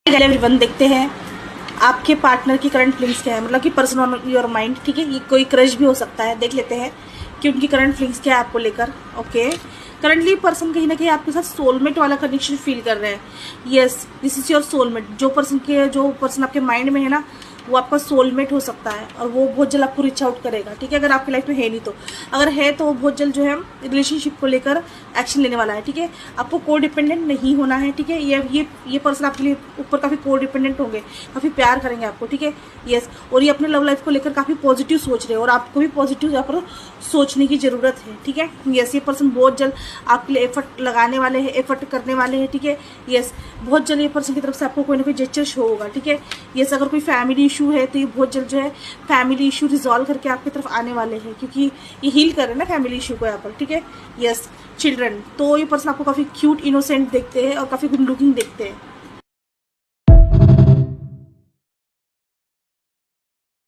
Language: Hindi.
हेलो एवरीवन, देखते हैं आपके पार्टनर की करंट फीलिंग्स क्या है, मतलब कि पर्सन ऑन योर माइंड। ठीक है, ये कोई क्रश भी हो सकता है। देख लेते हैं कि उनकी करंट फीलिंग्स क्या है आपको लेकर। ओके, करंटली पर्सन कहीं ना कहीं आपके साथ सोलमेट वाला कनेक्शन फील कर रहे हैं। Yes, this is your soulmate. जो पर्सन आपके माइंड में है ना, वो आपका सोलमेट हो सकता है और वो बहुत जल्द आपको रीच आउट करेगा। ठीक है, अगर आपकी लाइफ में है नहीं तो, अगर है तो वो बहुत जल्द जो है रिलेशनशिप को लेकर एक्शन लेने वाला है। ठीक है, आपको को डिपेंडेंट नहीं होना है। ठीक है, ये पर्सन आपके लिए ऊपर काफ़ी को डिपेंडेंट होंगे, काफ़ी प्यार करेंगे आपको। ठीक है, यस, और ये अपने लव लाइफ को लेकर काफ़ी पॉजिटिव सोच रहे हैं और आपको भी पॉजिटिव यहाँ पर सोचने की ज़रूरत है। ठीक है, यस, ये पर्सन बहुत जल्द आपके लिए एफर्ट लगाने वाले हैं, एफर्ट करने वाले हैं। ठीक है, यस, बहुत जल्द ये पर्सन की तरफ से आपको कोई ना कोई जेस्चर शो होगा। ठीक है, यस, अगर कोई फैमिली इशू है तो ये बहुत जल्द जो है फैमिली इशू रिजॉल्व करके आपकी तरफ आने वाले हैं, क्योंकि ये हील कर रहे हैं ना फैमिली इशू को यहाँ पर। ठीक है, यस, चिल्ड्रन, तो ये पर्सन आपको काफ़ी क्यूट इनोसेंट देखते हैं और काफ़ी गुड लुकिंग देखते हैं।